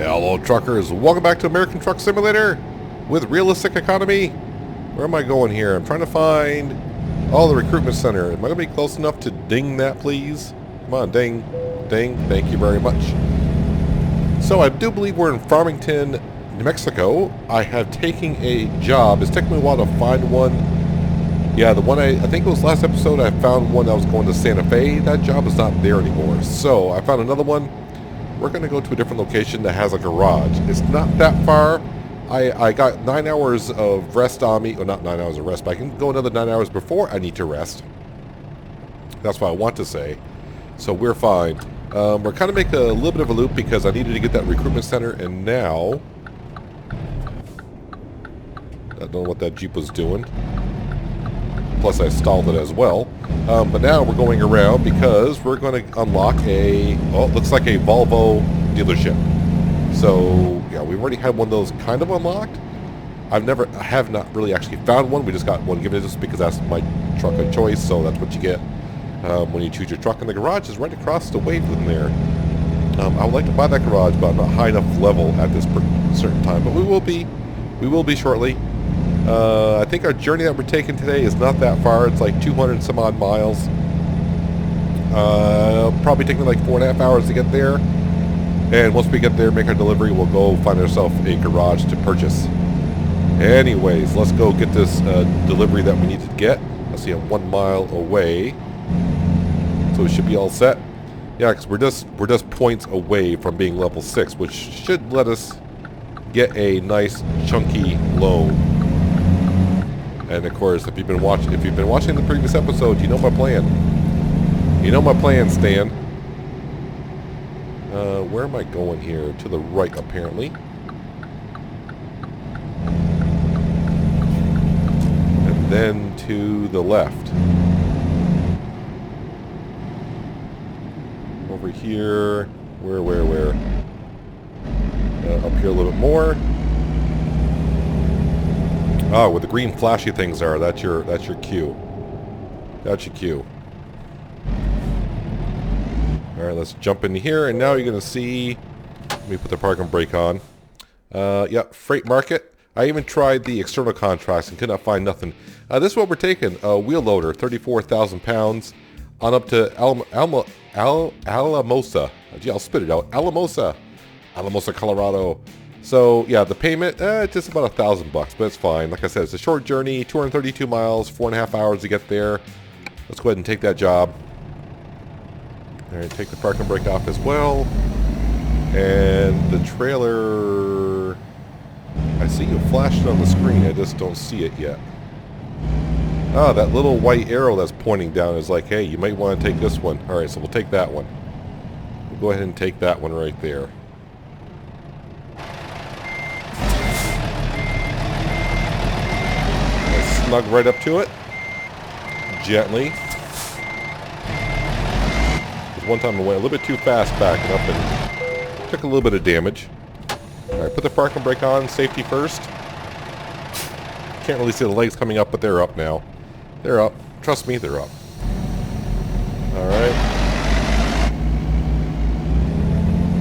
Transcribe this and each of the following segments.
Hello truckers, welcome back to American Truck Simulator with realistic economy. Where am I going here? I'm trying to find the recruitment center. Am I going to be close enough to ding that, please? Come on, ding, ding, thank you very much. So I do believe we're in Farmington, New Mexico. I have taken a job. It's taken me a while to find one. Yeah, the one I think it was last episode I found one that was going to Santa Fe. That job is not there anymore. So I found another one. We're going to go to a different location that has a garage. It's not that far. I got 9 hours of rest on me. Well, not 9 hours of rest, but I can go another 9 hours before I need to rest. That's what I want to say. So we're fine. We're kind of making a little bit of a loop because I needed to get that recruitment center, and now I don't know what that Jeep was doing. Plus I stalled it as well. But now we're going around because we're going to unlock a, it looks like a Volvo dealership. So yeah, we've already had one of those kind of unlocked. I have not really actually found one. We just got one given to us because that's my truck of choice. So that's what you get when you choose your truck. And the garage is right across the way from there. I would like to buy that garage, but I'm not high enough level at this certain time. But we will be shortly. I think our journey that we're taking today is not that far. It's like 200 and some odd miles. Probably taking like 4.5 hours to get there. And once we get there, make our delivery, we'll go find ourselves a garage to purchase. Anyways, let's go get this delivery that we need to get. Let's see, I'm 1 mile away. So we should be all set. Yeah, because we're just points away from being level 6, which should let us get a nice chunky loan. And of course, if you've been watching the previous episode, you know my plan. You know my plan, Stan. Where am I going here? To the right, apparently. And then to the left. Over here. Where? Up here a little bit more. Oh, where the green flashy things are, that's your cue. That's your cue. Alright, let's jump in here, and now you're going to see... Let me put the parking brake on. Yep, freight market. I even tried the external contracts and could not find nothing. This is what we're taking. A wheel loader, 34,000 pounds, on up to Alamosa. Gee, I'll spit it out. Alamosa, Colorado. So yeah, the payment, just about $1,000 bucks, but it's fine. Like I said, it's a short journey, 232 miles, 4.5 hours to get there. Let's go ahead and take that job. All right, take the parking brake off as well. And the trailer, I see you flashed on the screen. I just don't see it yet. Ah, that little white arrow that's pointing down is like, hey, you might want to take this one. All right, so we'll take that one. We'll go ahead and take that one right there. Snug right up to it, gently. Because one time I went a little bit too fast backing up and took a little bit of damage. Alright, put the parking brake on, safety first. Can't really see the legs coming up, but they're up now. They're up. Trust me, they're up. Alright.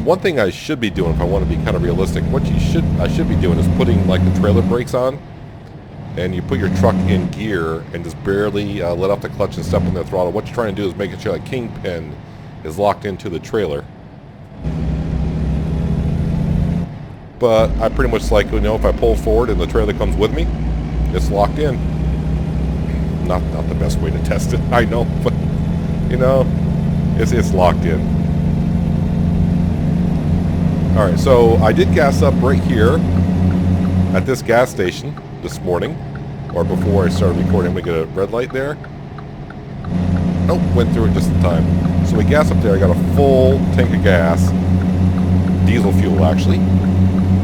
One thing I should be doing if I want to be kind of realistic, I should be doing is putting like the trailer brakes on. And you put your truck in gear and just barely let off the clutch and step on the throttle. What you're trying to do is making sure that kingpin is locked into the trailer. But I pretty much like, you know, if I pull forward and the trailer comes with me, it's locked in. Not the best way to test it, I know, but you know, it's locked in. All right, so I did gas up right here at this gas station this morning, or before I started recording. We get a red light there. Nope, went through it just in time. So we gas up there. I got a full tank of gas, diesel fuel actually.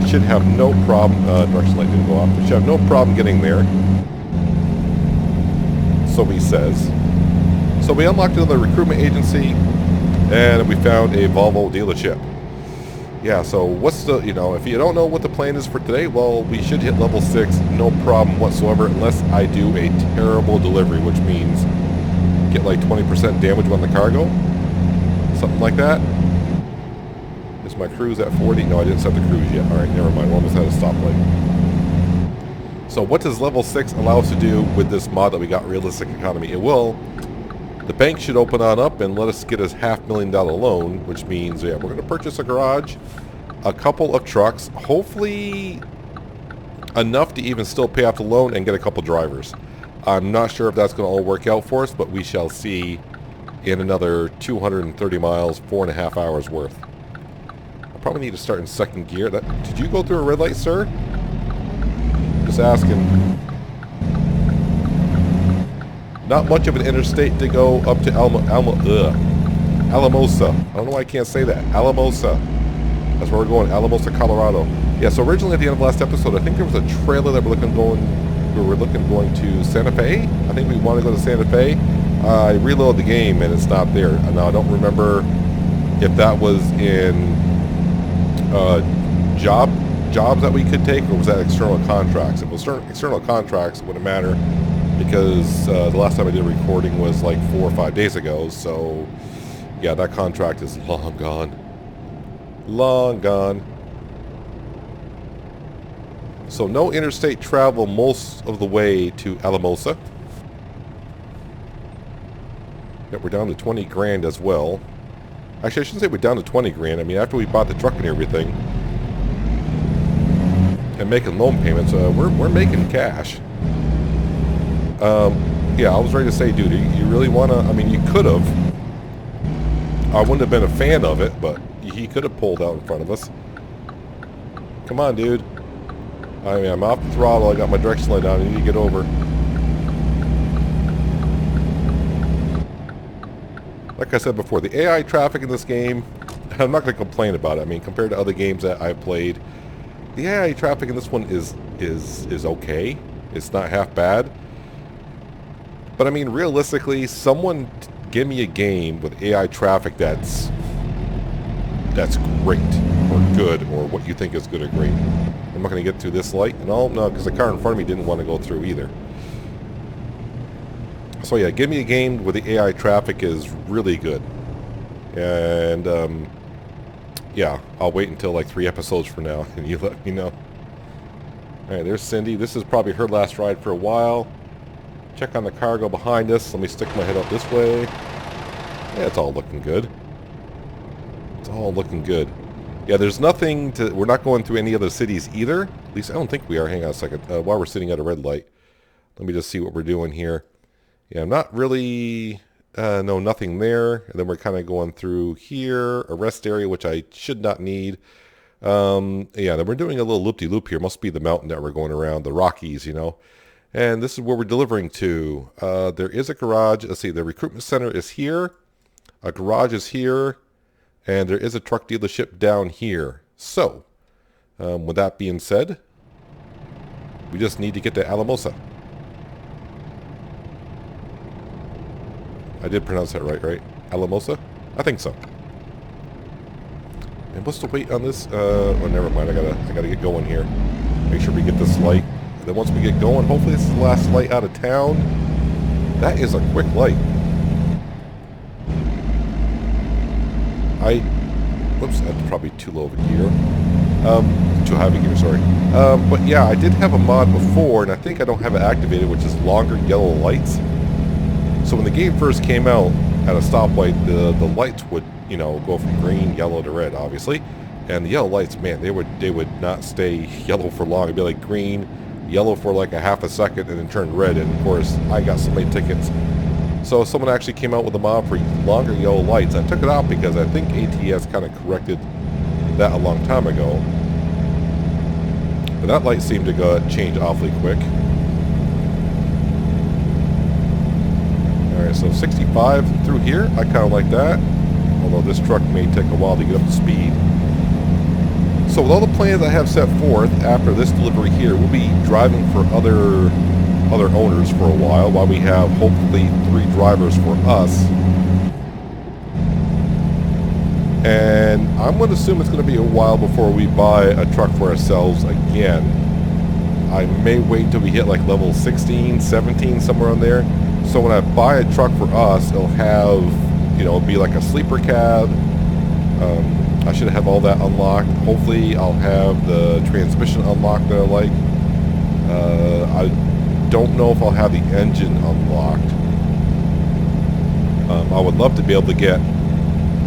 Should have no problem. Direction light didn't go off. Should have no problem getting there. So he says. So we unlocked another recruitment agency, and we found a Volvo dealership. Yeah, so what's the, you know, if you don't know what the plan is for today, well, we should hit level 6, no problem whatsoever, unless I do a terrible delivery, which means get like 20% damage on the cargo, something like that. Is my cruise at 40? No, I didn't set the cruise yet. Alright, never mind. We're almost at a stoplight. So what does level 6 allow us to do with this mod that we got, Realistic Economy? It will. The bank should open on up and let us get a $500,000 loan, which means, yeah, we're going to purchase a garage, a couple of trucks, hopefully enough to even still pay off the loan and get a couple drivers. I'm not sure if that's going to all work out for us, but we shall see in another 230 miles, 4.5 hours worth. I probably need to start in second gear. Did you go through a red light, sir? Just asking. Not much of an interstate to go up to Alamosa. I don't know why I can't say that. Alamosa. That's where we're going. Alamosa, Colorado. Yeah, so originally at the end of last episode, I think there was a trailer that we were looking going to Santa Fe. I think we want to go to Santa Fe. I reload the game and it's not there. Now I don't remember if that was in jobs that we could take, or was that external contracts? If it was external contracts, it wouldn't matter, because the last time I did a recording was like 4 or 5 days ago. So yeah, that contract is long gone. Long gone. So no interstate travel most of the way to Alamosa. Yep, we're down to 20 grand as well. Actually, I shouldn't say we're down to 20 grand. I mean, after we bought the truck and everything and making loan payments, we're making cash. Yeah, I was ready to say, dude, you really want to... I mean, you could have. I wouldn't have been a fan of it, but he could have pulled out in front of us. Come on, dude. I mean, I'm off the throttle. I got my direction light down. I need to get over. Like I said before, the AI traffic in this game, I'm not going to complain about it. I mean, compared to other games that I've played, the AI traffic in this one is okay. It's not half bad. But I mean, realistically, someone give me a game with AI traffic that's great or good, or what you think is good or great. I'm not going to get through this light. No, because the car in front of me didn't want to go through either. So yeah, give me a game where the AI traffic is really good. And yeah, I'll wait until like 3 episodes from now and you let me know. Alright, there's Cindy. This is probably her last ride for a while. Check on the cargo behind us. Let me stick my head up this way. Yeah, it's all looking good. It's all looking good. Yeah, there's nothing to... We're not going through any other cities either. At least I don't think we are. Hang on a second. While we're sitting at a red light, let me just see what we're doing here. Yeah, I'm not really... no, nothing there. And then we're kind of going through here. A rest area, which I should not need. Yeah, then we're doing a little loop-de-loop here. Must be the mountain that we're going around. The Rockies, you know. And this is where we're delivering to. There is a garage. Let's see, the recruitment center is here. A garage is here. And there is a truck dealership down here. So, with that being said, we just need to get to Alamosa. I did pronounce that right? Alamosa? I think so. And what's the wait on this? Oh, never mind. I gotta get going here. Make sure we get this light. And then once we get going, hopefully this is the last light out of town. That is a quick light. Whoops, that's probably too low of a gear. Too high of a gear, sorry. But yeah, I did have a mod before, and I think I don't have it activated, which is longer yellow lights. So when the game first came out, at a stoplight, the lights would, you know, go from green, yellow to red, obviously. And the yellow lights, man, they would not stay yellow for long. It'd be like green, yellow for like a half a second, and then turn red. And of course, I got so many tickets. So someone actually came out with a mod for longer yellow lights. I took it out because I think ATS kind of corrected that a long time ago. But that light seemed to change awfully quick. Alright, so 65 through here. I kind of like that. Although this truck may take a while to get up to speed. So with all the plans I have set forth after this delivery here, we'll be driving for other owners for a while we have hopefully 3 drivers for us. And I'm going to assume it's going to be a while before we buy a truck for ourselves again. I may wait until we hit like level 16, 17, somewhere on there. So when I buy a truck for us, it'll have, you know, it'll be like a sleeper cab, I should have all that unlocked. Hopefully I'll have the transmission unlocked that I like. I don't know if I'll have the engine unlocked. I would love to be able to get,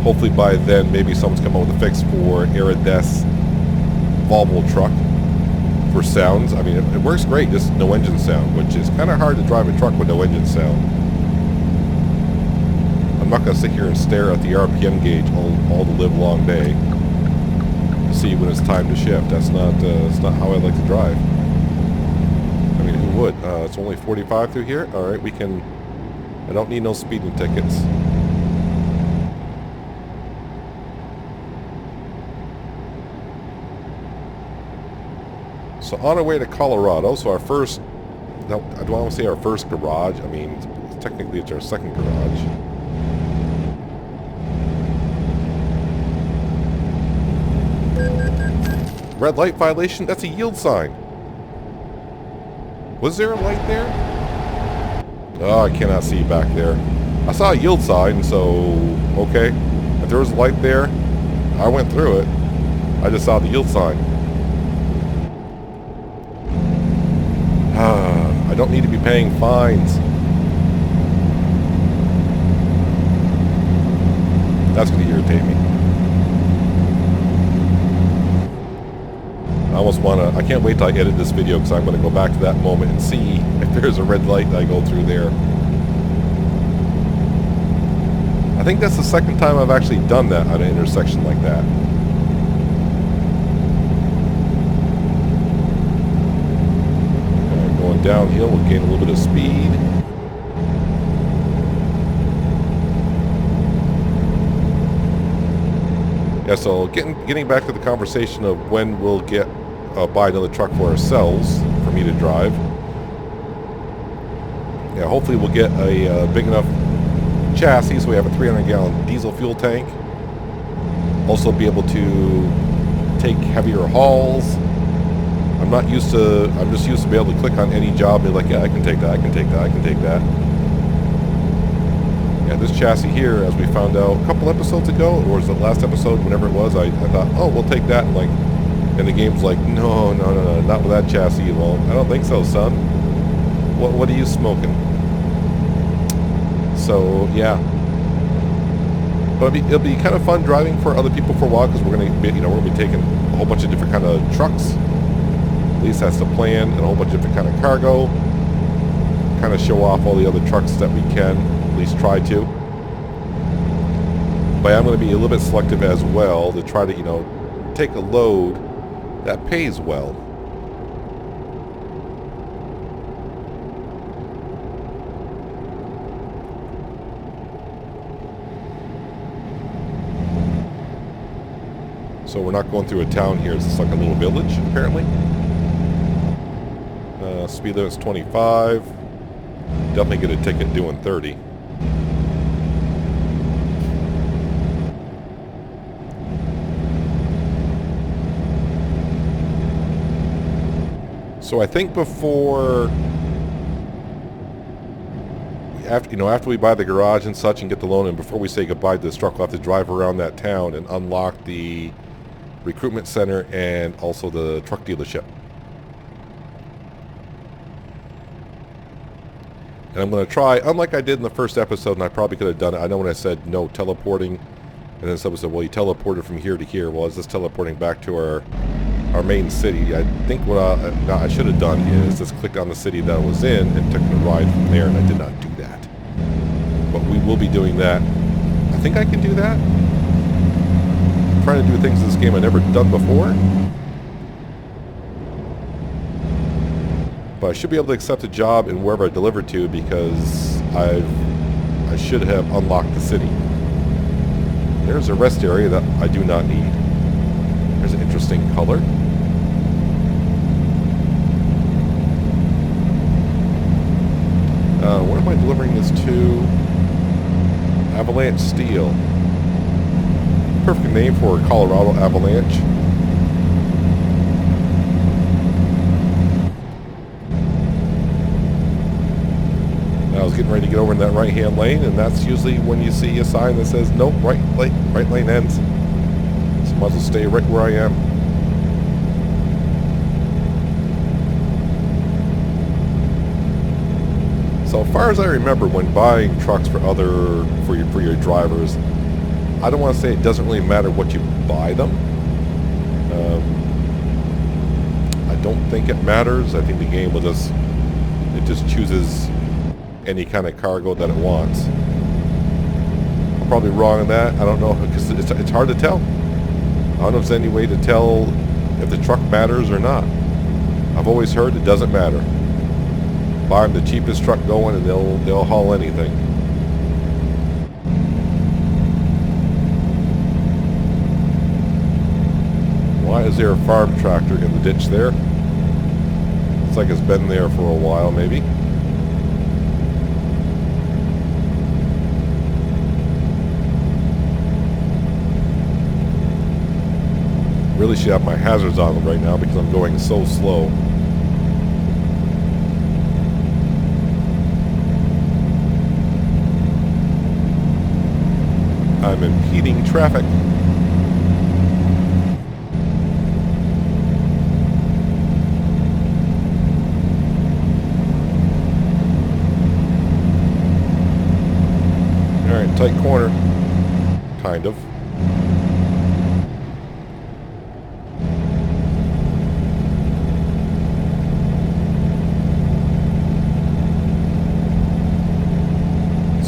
hopefully by then, maybe someone's come up with a fix for Irides Volvo truck for sounds. I mean, it works great, just no engine sound, which is kind of hard to drive a truck with no engine sound. I'm not going to sit here and stare at the RPM gauge all the live long day to see when it's time to shift. That's not how I like to drive. I mean, who would? It's only 45 through here. All right, we can. I don't need no speeding tickets. So on our way to Colorado. So our first. No, I don't want to say our first garage. I mean, technically it's our second garage. Red light violation? That's a yield sign. Was there a light there? Oh, I cannot see back there. I saw a yield sign, so okay. If there was a light there, I went through it. I just saw the yield sign. I don't need to be paying fines. That's going to irritate me. I almost want to, I can't wait till I edit this video because I'm going to go back to that moment and see if there's a red light that I go through there. I think that's the second time I've actually done that at an intersection like that. Going downhill, we'll gain a little bit of speed. Yeah, so getting back to the conversation of when we'll buy another truck for ourselves for me to drive. Yeah, hopefully we'll get a big enough chassis so we have a 300-gallon diesel fuel tank. Also be able to take heavier hauls. I'm just used to be able to click on any job and be like, yeah, I can take that, I can take that, I can take that. Yeah, this chassis here, as we found out a couple episodes ago, or was the last episode, whenever it was, I thought, oh, we'll take that, and the game's like, no, not with that chassis. Well, I don't think so, son. What are you smoking? So, yeah. But it'll be kind of fun driving for other people for a while, because we're going to be, we're going to be taking a whole bunch of different kind of trucks. At least that's the plan, and a whole bunch of different kind of cargo. Kind of show off all the other trucks that we can. At least try to. But I'm going to be a little bit selective as well to try to, take a load that pays well. So we're not going through a town here. It's just like a little village, apparently. Speed limit's 25. Definitely get a ticket doing 30. So I think after we buy the garage and such and get the loan, and before we say goodbye to this truck, we'll have to drive around that town and unlock the recruitment center and also the truck dealership. And I'm going to try, unlike I did in the first episode, and I probably could have done it. I know when I said no teleporting, and then someone said, well, you teleported from here to here. Well, it's just teleporting back to our main city. I think what I should have done is just click on the city that I was in and took the ride from there, and I did not do that. But we will be doing that. I think I can do that. I'm trying to do things in this game I've never done before. But I should be able to accept a job in wherever I deliver to, because I should have unlocked the city. There's a rest area that I do not need. There's an interesting color. Where am I delivering this to? Avalanche Steel. Perfect name for a Colorado Avalanche. I was getting ready to get over in that right-hand lane, and that's usually when you see a sign that says, nope, right lane ends. Might as well stay right where I am. So far as I remember, when buying trucks for your drivers, I don't want to say it doesn't really matter what you buy them. I don't think it matters. I think the game will just chooses any kind of cargo that it wants. I'm probably wrong on that. I don't know, because it's hard to tell. I don't know if there's any way to tell if the truck matters or not. I've always heard it doesn't matter. Buy them the cheapest truck going and they'll haul anything. Why is there a farm tractor in the ditch there? It's like it's been there for a while, maybe. Really should have my hazards on right now because I'm going so slow. I'm impeding traffic. Alright, tight corner. Kind of.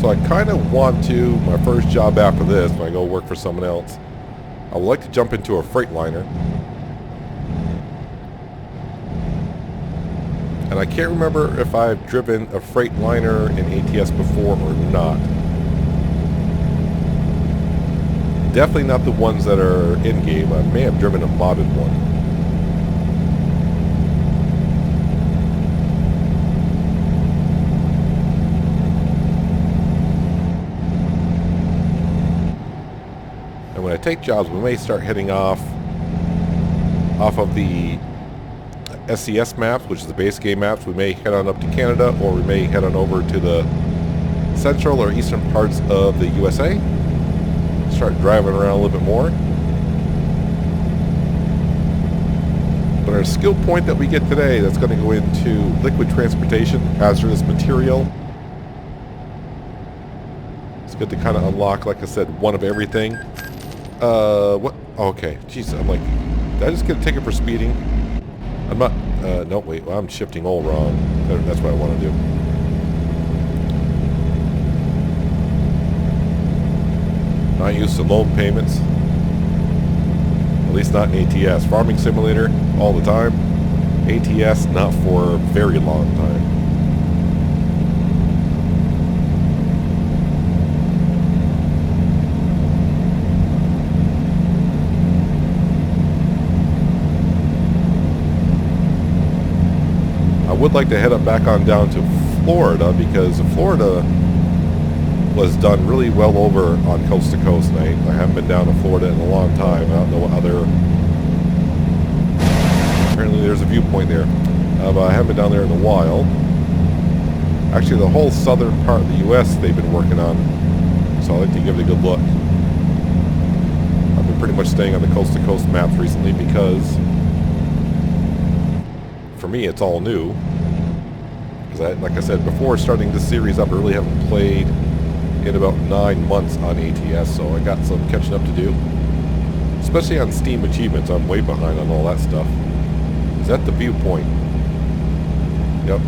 So I kind of want to, my first job after this, when I go work for someone else, I would like to jump into a Freightliner. And I can't remember if I've driven a Freightliner in ATS before or not. Definitely not the ones that are in-game. I may have driven a modded one. And when I take jobs, we may start heading off of the SCS maps, which is the base game maps. We may head on up to Canada, or we may head on over to the central or eastern parts of the USA. Start driving around a little bit more. But our skill point that we get today, that's going to go into liquid transportation, hazardous material. It's good to kind of unlock, like I said, one of everything. What? Oh, okay. Jeez, I'm like, did I just get a ticket for speeding? I'm not, no, wait, well, I'm shifting all wrong. That's what I want to do. Not used to loan payments. At least not in ATS. Farming Simulator, all the time. ATS, not for a very long time. I would like to head up back on down to Florida, because Florida was done really well over on Coast to Coast night. I haven't been down to Florida in a long time. I don't know what other... Apparently there's a viewpoint there. But I haven't been down there in a while. Actually, the whole southern part of the U.S. they've been working on. So I'd like to give it a good look. I've been pretty much staying on the Coast to Coast maps recently because... for me, it's all new. Because, like I said, before starting this series up, I really haven't played in about 9 months on ATS, so I got some catching up to do. Especially on Steam achievements, I'm way behind on all that stuff. Is that the viewpoint? Yep.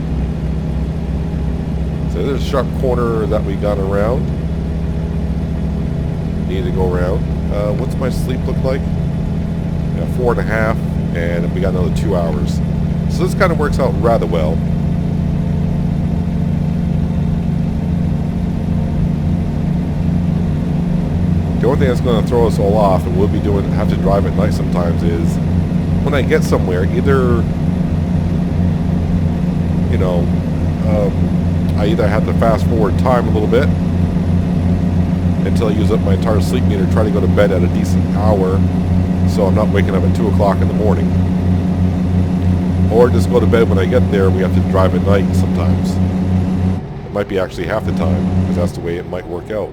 So there's a sharp corner that we got around. Need to go around. What's my sleep look like? Yeah, 4.5, and we got another 2 hours. So this kind of works out rather well. The only thing that's going to throw us all off, and we'll be have to drive at night sometimes, is when I get somewhere, either, you know, I either have to fast forward time a little bit until I use up my entire sleep meter, try to go to bed at a decent hour so I'm not waking up at 2 o'clock in the morning. Or just go to bed when I get there. We have to drive at night sometimes. It might be actually half the time, because that's the way it might work out.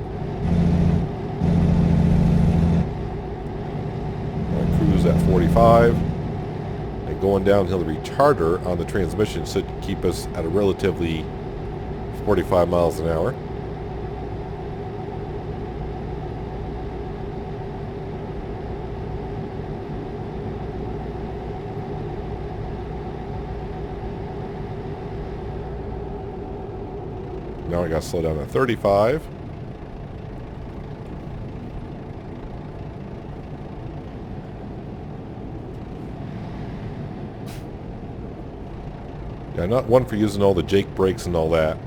at 45. And going downhill, the retarder on the transmission should keep us at a relatively 45 miles an hour. Now I got to slow down to 35. Yeah, not one for using all the Jake brakes and all that.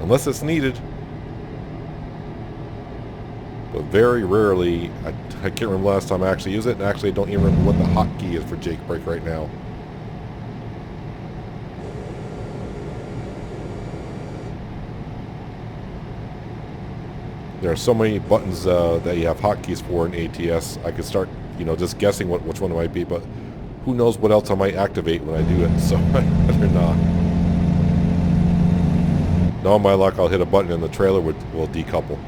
Unless it's needed. But very rarely, I can't remember last time I actually used it, and actually I don't even remember what the hotkey is for Jake brake right now. There are so many buttons that you have hotkeys for in ATS. I could start, just guessing which one it might be, but who knows what else I might activate when I do it, so I'd rather not. Now, on my luck, I'll hit a button and the trailer will decouple.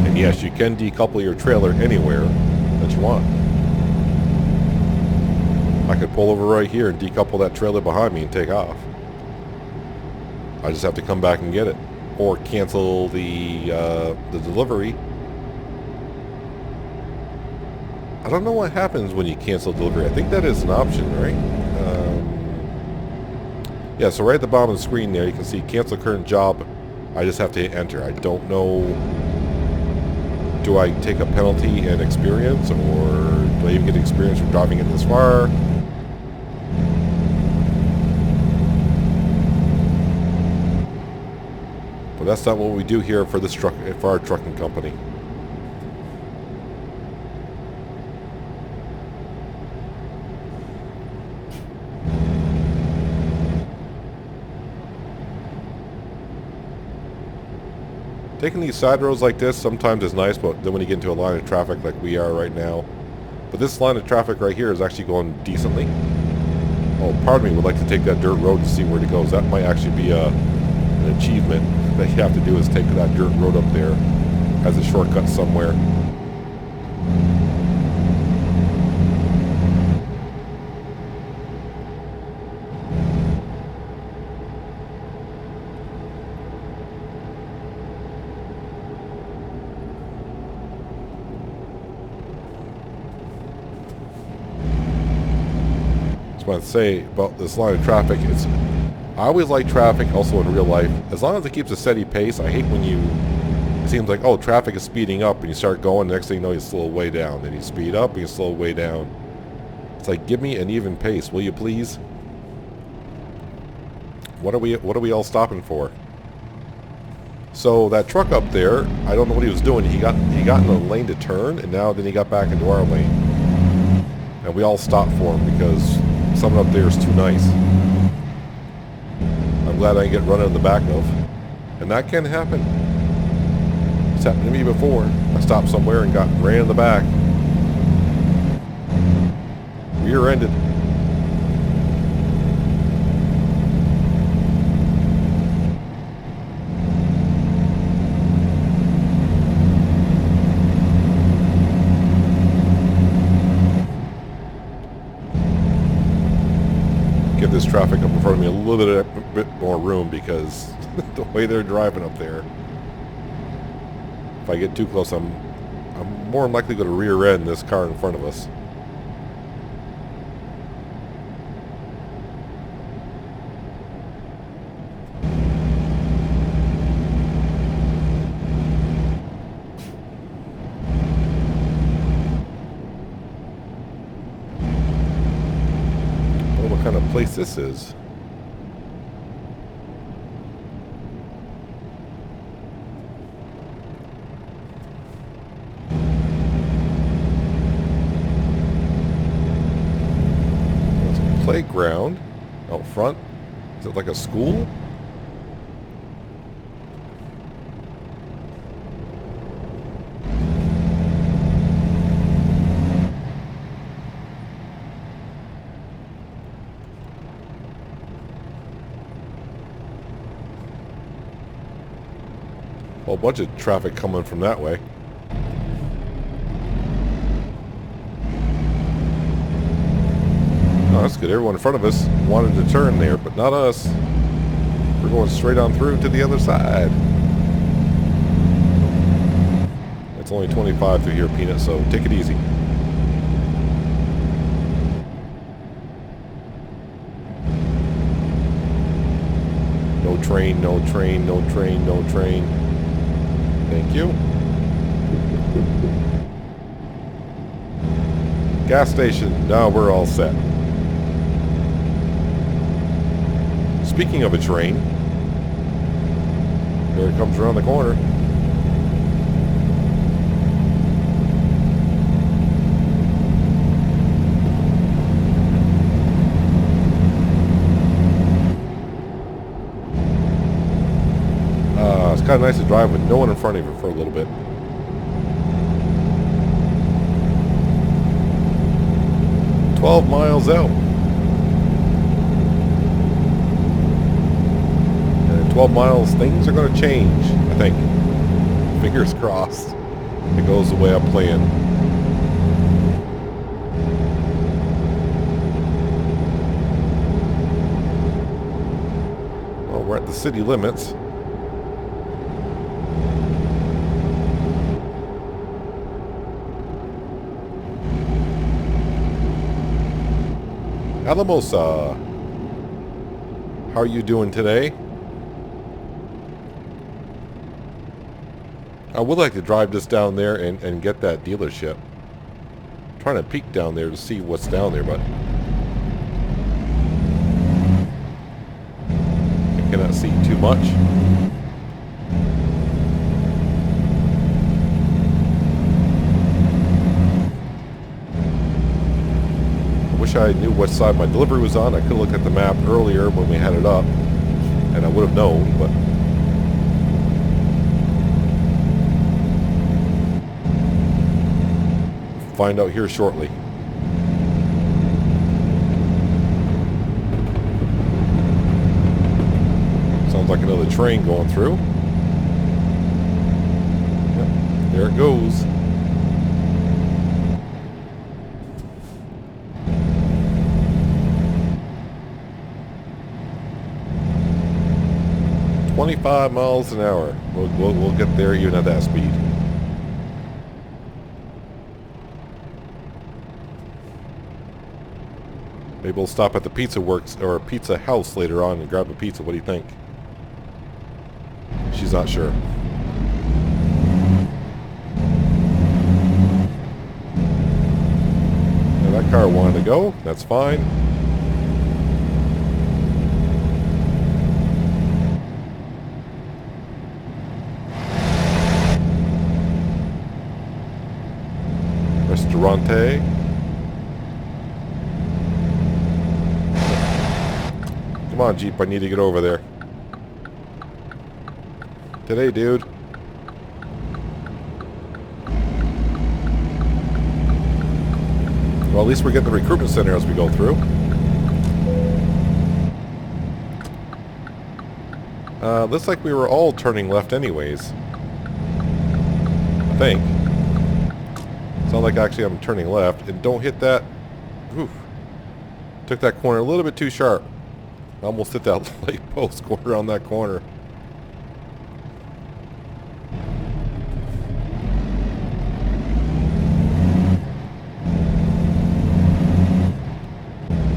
And yes, you can decouple your trailer anywhere that you want. I could pull over right here and decouple that trailer behind me and take off. I just have to come back and get it. Or cancel the delivery. I don't know what happens when you cancel delivery. I think that is an option, right? Yeah, so right at the bottom of the screen there, you can see cancel current job. I just have to hit enter. I don't know. Do I take a penalty and experience, or do I even get experience from driving it this far? But that's not what we do here for this truck, for our trucking company. Taking these side roads like this sometimes is nice, but then when you get into a line of traffic like we are right now. But this line of traffic right here is actually going decently. Oh, pardon me, would like to take that dirt road to see where it goes. That might actually be an achievement that you have to do, is take that dirt road up there as a shortcut somewhere. Want to say about this line of traffic, I always like traffic also in real life as long as it keeps a steady pace. I hate when it seems like, oh, traffic is speeding up and you start going, the next thing you know you slow way down, then you speed up and you slow way down. It's like, give me an even pace, will you please? What are we all stopping for? So that truck up there, I don't know what he was doing. He got in the lane to turn, and then he got back into our lane, and we all stopped for him because someone up there is too nice. I'm glad I didn't get run in the back of. And that can happen. It's happened to me before. I stopped somewhere and got ran in the back. Rear-ended. Give this traffic up in front of me a little bit more room, because the way they're driving up there, if I get too close, I'm more than likely going to rear end this car in front of us. What kind of place this is. There's a playground out front. Is it like a school? Whole bunch of traffic coming from that way. Oh, that's good. Everyone in front of us wanted to turn there, but not us. We're going straight on through to the other side. It's only 25 through here, Peanut, so take it easy. No train, no train, no train, no train. Thank you. Gas station. Now we're all set. Speaking of a train, there it comes around the corner. It's kind of nice to drive with no one in front of you for a little bit. "12 miles out. And in 12 miles, things are going to change, I think. Fingers crossed. It goes the way I'm playing. Well, we're at the city limits. Alamosa, how are you doing today? I would like to drive this down there and get that dealership. I'm trying to peek down there to see what's down there, but I cannot see too much. Wish I knew what side my delivery was on. I could have looked at the map earlier when we had it up, and I would have known, but find out here shortly. Sounds like another train going through. Yep, there it goes. "25 miles an hour. We'll get there even at that speed." Maybe we'll stop at the Pizza Works or Pizza House later on and grab a pizza. What do you think? She's not sure. And that car wanted to go. That's fine. Restaurante. Come on, Jeep, I need to get over there. Today, dude. Well, at least we're getting the recruitment center as we go through. Looks like we were all turning left anyways. I think. Sounds like actually I'm turning left. And don't hit that. Oof. Took that corner a little bit too sharp. I almost hit that light post going around that corner.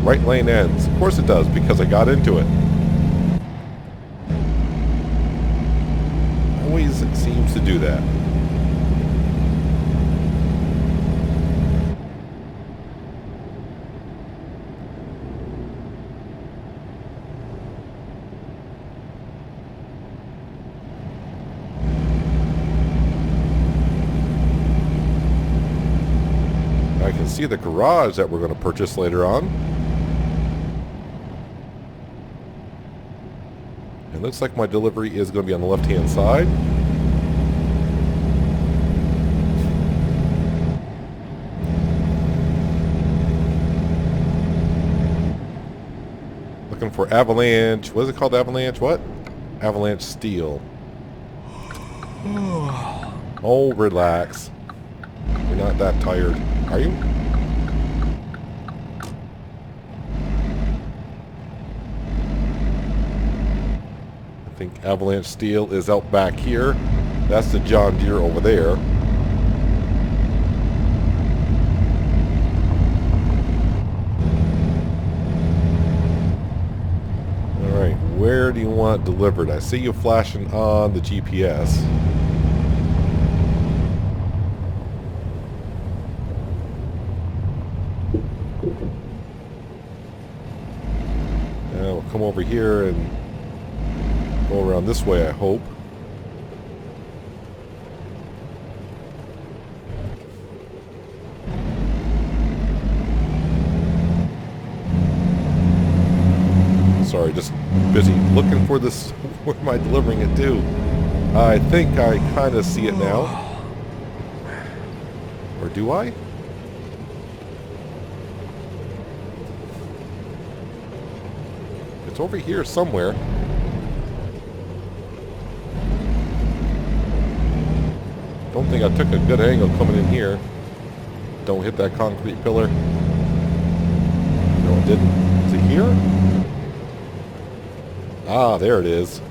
Right lane ends. Of course it does, because I got into it. Always seems to do that. I can see the garage that we're going to purchase later on. It looks like my delivery is going to be on the left-hand side. Looking for Avalanche. What is it called? Avalanche what? Avalanche Steel. Oh, relax. You're not that tired, are you? I think Avalanche Steel is out back here. That's the John Deere over there. Alright, where do you want it delivered? I see you flashing on the GPS. Now we'll come over here and go around this way, I hope. Sorry, just busy looking for this. Where am I delivering it to? I think I kind of see it now. Or do I? It's over here somewhere. Don't think I took a good angle coming in here. Don't hit that concrete pillar. No, it didn't. Is it here? Ah, there it is.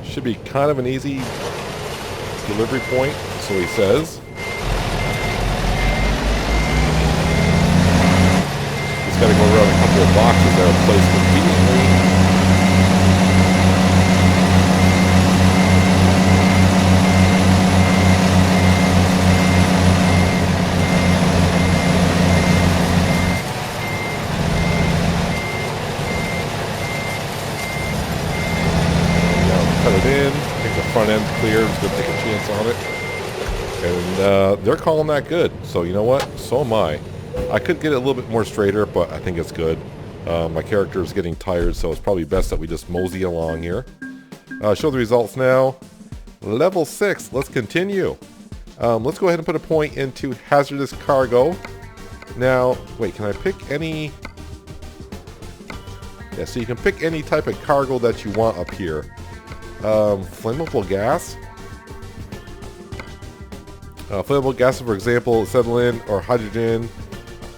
Should be kind of an easy delivery point, so he says. He's got to go around a couple of boxes that are placed conveniently. Cut it in, I think the front end's clear, just gonna take a chance on it. And they're calling that good, so you know what? So am I. I could get it a little bit more straighter, but I think it's good. My character is getting tired, so it's probably best that we just mosey along here. Show the results now. Level 6, let's continue. Let's go ahead and put a point into hazardous cargo. Now, wait, can I pick any? Yeah, so you can pick any type of cargo that you want up here. Flammable gas. Flammable gases, for example, acetylene or hydrogen.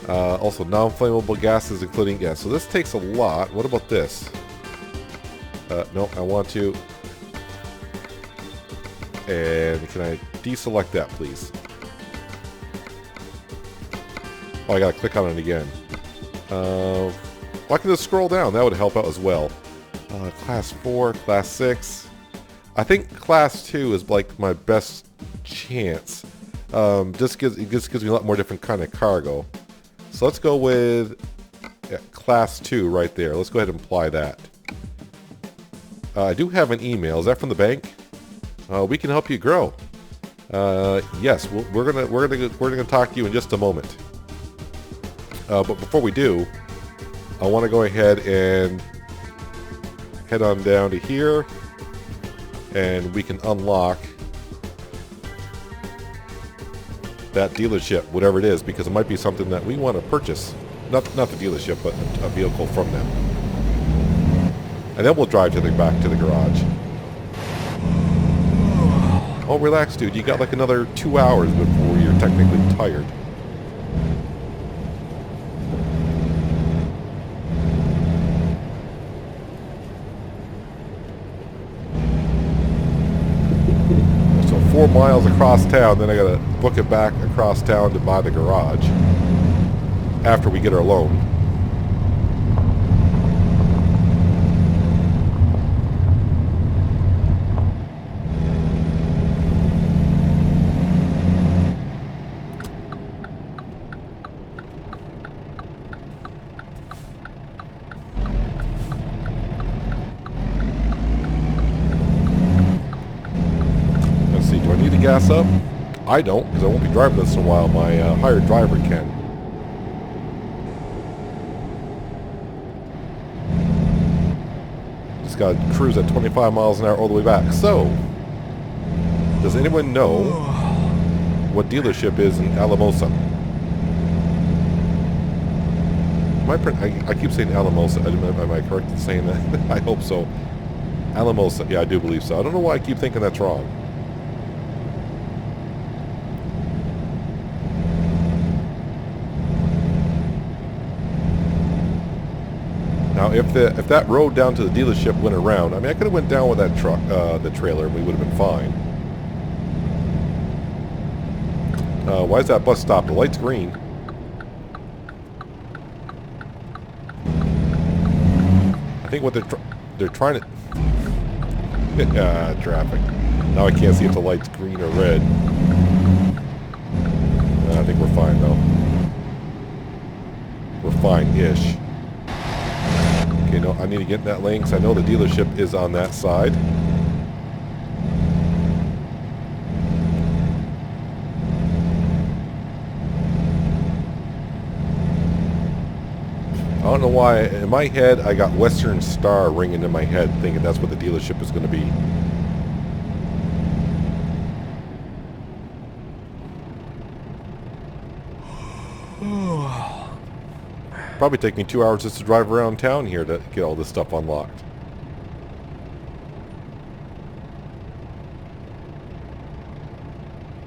Also non-flammable gases, including, yeah, so this takes a lot. What about this? No, I want to. And can I deselect that, please? Oh, I gotta click on it again. Well, I can just scroll down. That would help out as well. Class 4, Class 6. I think Class 2 is like my best chance. It just gives me a lot more different kind of cargo. So let's go with Class 2 right there. Let's go ahead and apply that. I do have an email. Is that from the bank? We can help you grow. Yes, we're gonna talk to you in just a moment. But before we do, I want to go ahead and head on down to here, and we can unlock that dealership, whatever it is, because it might be something that we want to purchase. Not the dealership, but a vehicle from them. And then we'll drive back to the garage. Oh, relax, dude. You got like another 2 hours before you're technically tired. So 4 miles across town, then I gotta book it back across town to buy the garage after we get our loan. Gas up? I don't, because I won't be driving this in a while. My hired driver can. Just got to cruise at 25 miles an hour all the way back. So, does anyone know what dealership is in Alamosa? I keep saying Alamosa. Am I correct in saying that? I hope so. Alamosa. Yeah, I do believe so. I don't know why I keep thinking that's wrong. Now, if that road down to the dealership went around, I mean, I could have went down with that truck, the trailer, and we would have been fine. Why is that bus stop? The light's green. I think what they're trying to... traffic. Now I can't see if the light's green or red. I think we're fine, though. We're fine-ish. Okay, no, I need to get in that lane because I know the dealership is on that side. I don't know why, in my head, I got Western Star ringing in my head, thinking that's what the dealership is going to be. Probably take me 2 hours just to drive around town here to get all this stuff unlocked.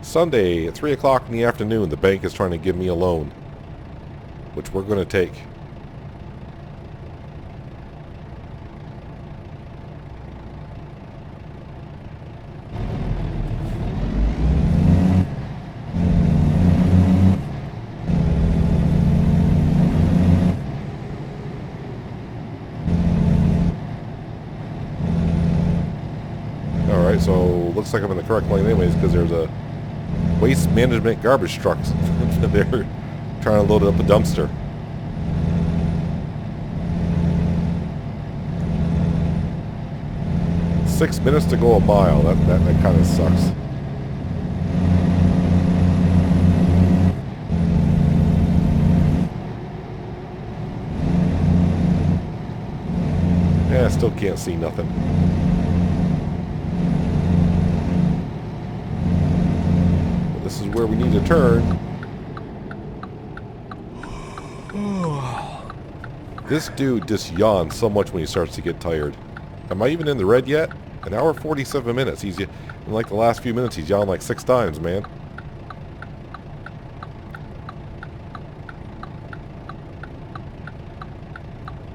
Sunday at 3 o'clock in the afternoon, the bank is trying to give me a loan, which we're going to take. Alright, so looks like I'm in the correct lane anyways because there's a waste management garbage truck. They're trying to load up a dumpster. Six minutes to go a mile. That kind of sucks. Yeah, I still can't see nothing. Well, this is where we need to turn. This dude just yawns so much when he starts to get tired. Am I even in the red yet? An hour 47 minutes. He's in like the last few minutes. He's yawned like 6 times, man.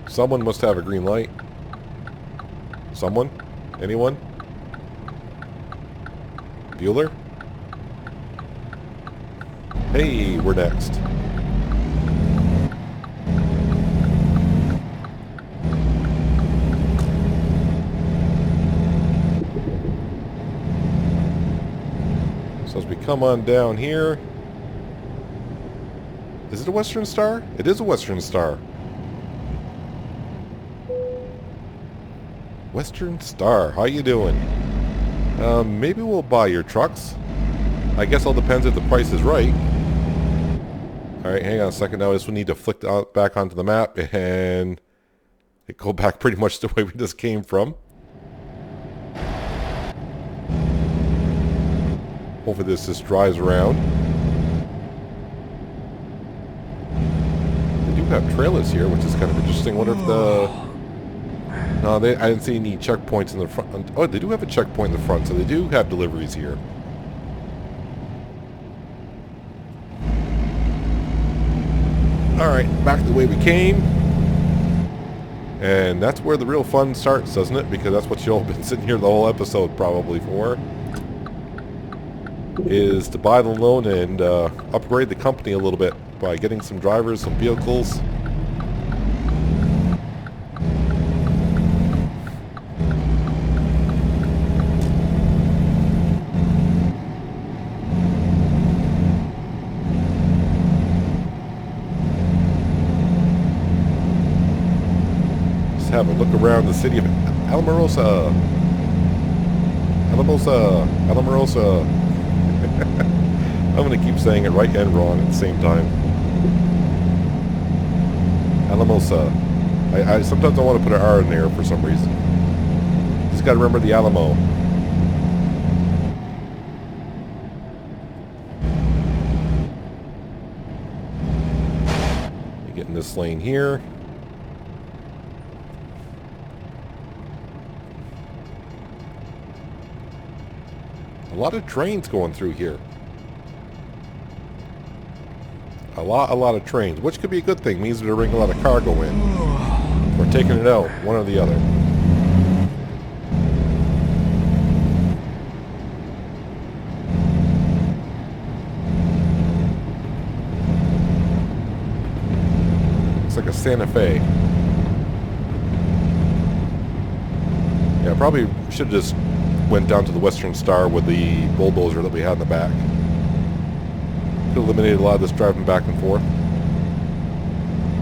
Someone must have a green light. Someone? Anyone? Bueller? Hey, we're next. So as we come on down here... Is it a Western Star? It is a Western Star. Western Star, how you doing? Maybe we'll buy your trucks. I guess all depends if the price is right. Alright, hang on a second now. This will need to flick back onto the map and go back pretty much the way we just came from. Hopefully this just drives around. They do have trailers here, which is kind of interesting. Wonder if the... No, I didn't see any checkpoints in the front. Oh, they do have a checkpoint in the front, so they do have deliveries here. Alright, back the way we came. And that's where the real fun starts, doesn't it? Because that's what you'll have been sitting here the whole episode probably for. Is to buy the loan and upgrade the company a little bit by getting some drivers, some vehicles. Have a look around the city of Alamosa. Alamosa. I'm going to keep saying it right and wrong at the same time. Alamosa. I sometimes I want to put an R in there for some reason. Just got to remember the Alamo. in this lane here. A lot of trains going through here. A lot of trains, which could be a good thing. Means they're bringing a lot of cargo in. Or taking it out, one or the other. Looks like a Santa Fe. Yeah, probably should have just went down to the Western Star with the bulldozer that we had in the back. Could eliminate a lot of this driving back and forth.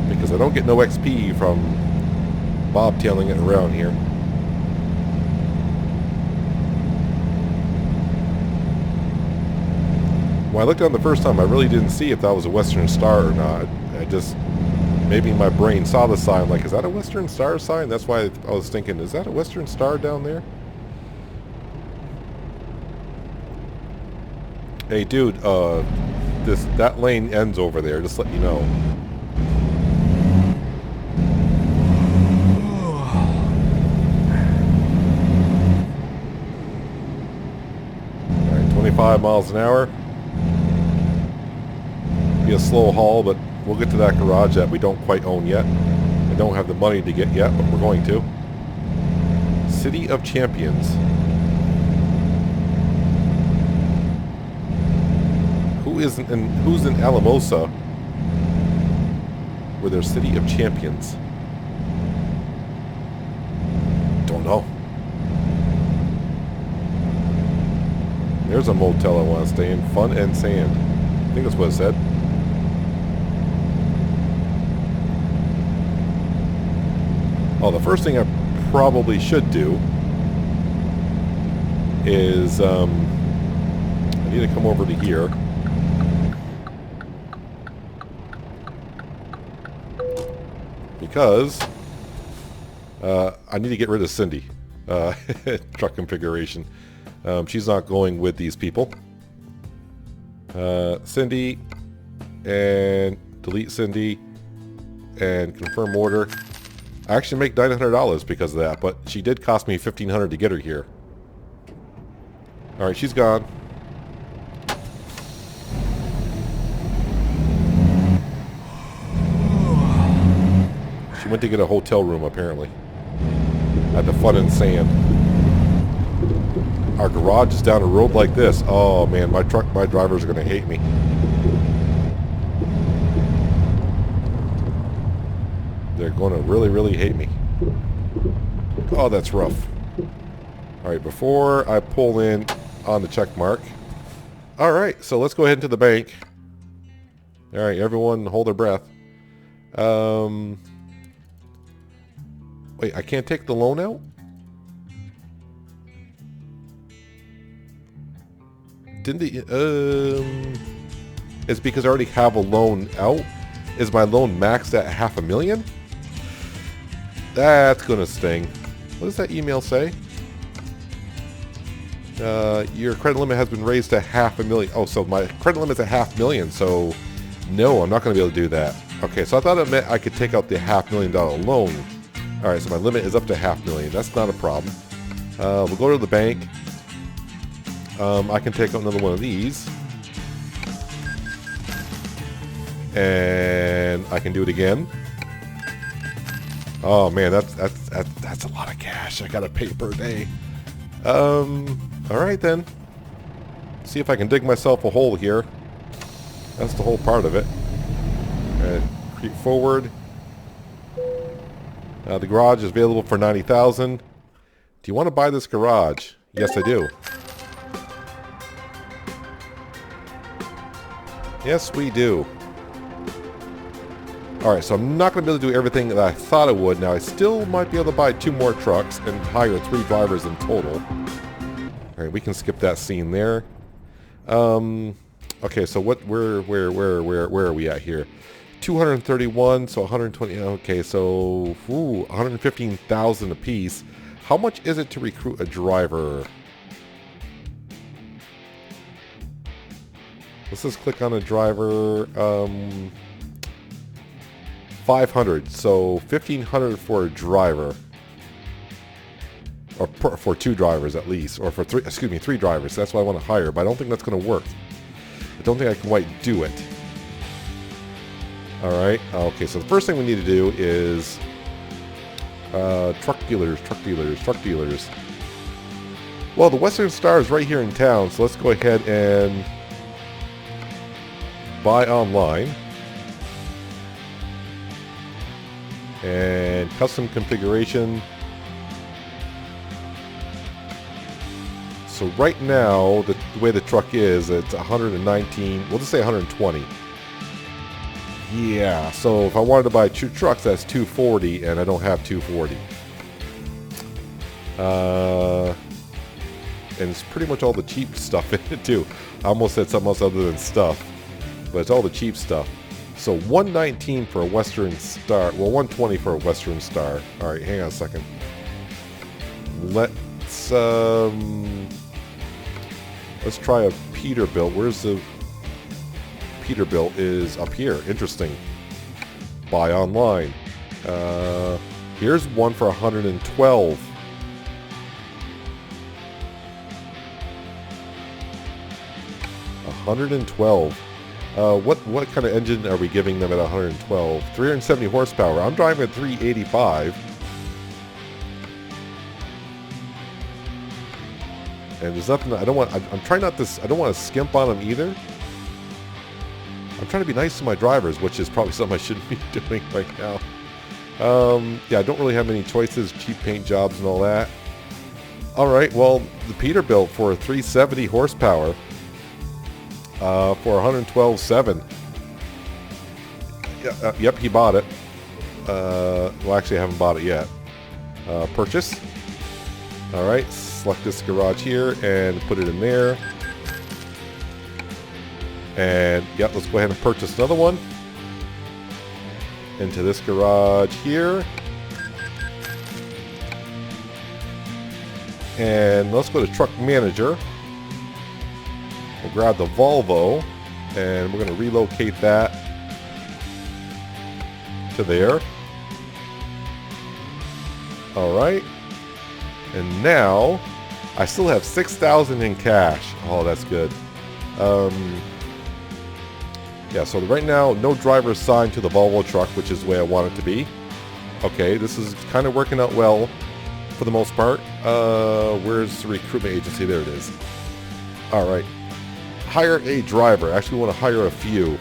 Because I don't get no XP from bobtailing it around here. When I looked on the first time, I really didn't see if that was a Western Star or not. I just, maybe my brain saw the sign, like, is that a Western Star sign? That's why I was thinking, is that a Western Star down there? Hey, dude, that lane ends over there, just let you know. Alright, 25 miles an hour. Be a slow haul, but we'll get to that garage that we don't quite own yet. I don't have the money to get yet, but we're going to. City of Champions. Who's in Alamosa where there's City of Champions? Don't know. There's a motel I want to stay in. Fun and Sand. I think that's what it said. Oh, the first thing I probably should do is I need to come over to here. Because I need to get rid of Cindy. Truck configuration. She's not going with these people. Cindy, and delete Cindy, and confirm order. I actually make $900 because of that, but she did cost me $1,500 to get her here. Alright, she's gone. She went to get a hotel room, apparently. At the Fun and Sand. Our garage is down a road like this. Oh man, my drivers are gonna hate me. They're gonna really hate me. Oh, that's rough. Alright, before I pull in on the check mark. Alright, so let's go ahead into the bank. Alright, everyone hold their breath. Wait, I can't take the loan out? Didn't the, it's because I already have a loan out? Is my loan maxed at $500,000? That's gonna sting. What does that email say? Your credit limit has been raised to $500,000. Oh, so my credit limit's at $500,000, so no, I'm not gonna be able to do that. Okay, so I thought it meant I could take out the $500,000 loan. Alright, so my limit is up to $500,000. That's not a problem. We'll go to the bank. I can take out another one of these. And I can do it again. Oh man, that's a lot of cash I gotta pay per day. Alright then. See if I can dig myself a hole here. That's the whole part of it. Alright, creep forward. The garage is available for $90,000. Do you want to buy this garage? Yes, I do. Yes, we do. Alright, so I'm not going to be able to do everything that I thought I would. Now, I still might be able to buy 2 more trucks and hire 3 drivers in total. Alright, we can skip that scene there. Okay, so where are we at here? 231, so 120. Okay, so 115,000 a piece. How much is it to recruit a driver? Let's just click on a driver. 500. So 1,500 for a driver. Or for 2 drivers at least. Or for 3 drivers. That's what I want to hire. But I don't think that's going to work. I don't think I can quite do it. Alright. Okay, so the first thing we need to do is... truck dealers. Well, the Western Star is right here in town. So let's go ahead and... buy online. And custom configuration. So right now, the way the truck is, it's 119, we'll just say 120. Yeah, so if I wanted to buy 2 trucks, that's 240, and I don't have 240. And it's pretty much all the cheap stuff in it too. I almost said something else other than stuff, but it's all the cheap stuff. So 119 for a Western Star. Well, 120 for a Western Star. All right, hang on a second. Let's try a Peterbilt. Where's the Peterbilt? Is up here. Interesting. Buy online. Here's one for 112. $112. What kind of engine are we giving them at 112? 370 horsepower. I'm driving at 385. And there's nothing I don't want. I'm trying not to. I don't want to skimp on them either. I'm trying to be nice to my drivers, which is probably something I shouldn't be doing right now. Yeah, I don't really have many choices. Cheap paint jobs and all that. All right. Well, the Peterbilt for 370 horsepower. For 112.7. Yeah, yep, he bought it. Well, actually, I haven't bought it yet. Purchase. All right, select this garage here and put it in there. And yep, let's go ahead and purchase another one. Into this garage here. And let's go to Truck Manager. We'll grab the Volvo, and we're going to relocate that to there. All right. And now, I still have $6,000 in cash. Oh, that's good. Yeah, so right now, no driver assigned to the Volvo truck, which is the way I want it to be. Okay, this is kind of working out well for the most part. Where's the recruitment agency? There it is. All right. Hire a driver. Actually, we want to hire a few.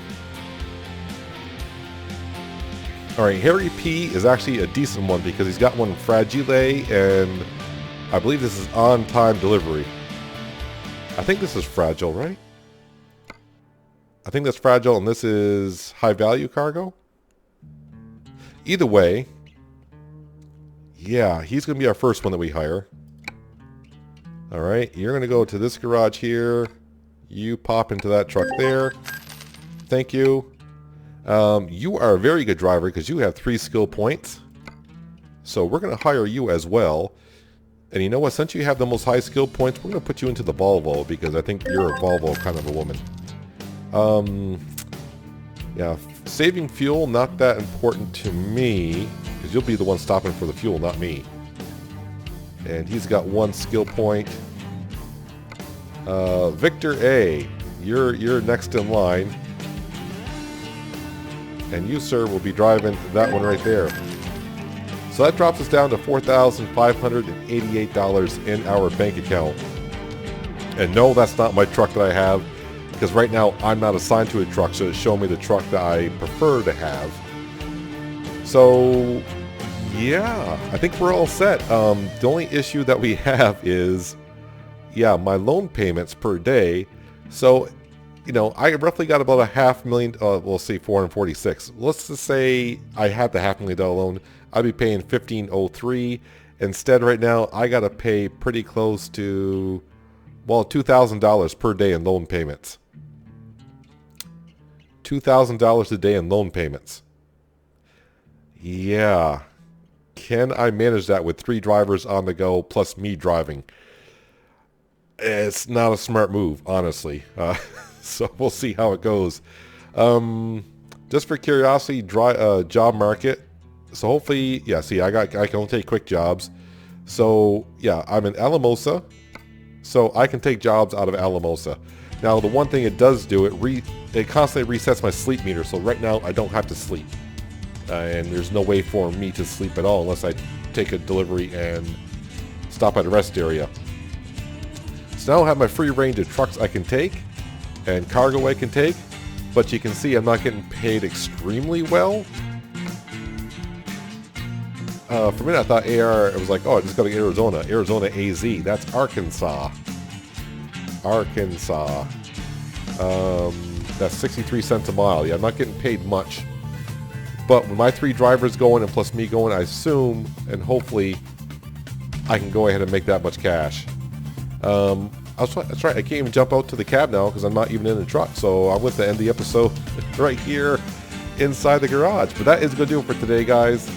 All right, Harry P is actually a decent one because he's got one Fragile, and I believe this is on-time delivery. I think this is Fragile, right? I think that's Fragile, and this is high-value cargo. Either way, yeah, he's going to be our first one that we hire. All right, you're going to go to this garage here. You pop into that truck there. Thank you. You are a very good driver because you have 3 skill points. So we're going to hire you as well. And you know what? Since you have the most high skill points, we're going to put you into the Volvo because I think you're a Volvo kind of a woman. Yeah, saving fuel, not that important to me because you'll be the one stopping for the fuel, not me. And he's got 1 skill point. Victor A, you're next in line. And you, sir, will be driving that one right there. So that drops us down to $4,588 in our bank account. And no, that's not my truck that I have, because right now I'm not assigned to a truck, so it's showing me the truck that I prefer to have. So, yeah, I think we're all set. The only issue that we have is, yeah, my loan payments per day. So, you know, I roughly got about $500,000, we'll say 446. Let's just say I had the $500,000 loan. I'd be paying $1,503. Instead, right now, I got to pay pretty close to, well, $2,000 per day in loan payments. $2,000 a day in loan payments. Yeah. Can I manage that with 3 drivers on the go plus me driving? It's not a smart move, honestly. So we'll see how it goes. Just for curiosity, job market. So hopefully, yeah, see, I can only take quick jobs. So yeah, I'm in Alamosa. So I can take jobs out of Alamosa. Now the one thing it does do, it constantly resets my sleep meter. So right now I don't have to sleep. And there's no way for me to sleep at all unless I take a delivery and stop at a rest area. So now I have my free range of trucks I can take and cargo I can take. But you can see I'm not getting paid extremely well. For a minute I thought AR, it was like, oh, I just got to Arizona. Arizona AZ. That's Arkansas. Arkansas. That's 63 cents a mile. Yeah, I'm not getting paid much. But with my 3 drivers going and plus me going, I assume and hopefully I can go ahead and make that much cash. That's right, I can't even jump out to the cab now because I'm not even in the truck. So I'm going to end the episode right here inside the garage. But that is going to do it for today, guys.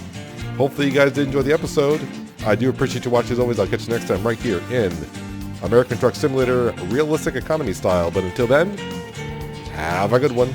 Hopefully you guys did enjoy the episode. I do appreciate you watching as always. I'll catch you next time right here in American Truck Simulator Realistic Economy style. But until then, have a good one.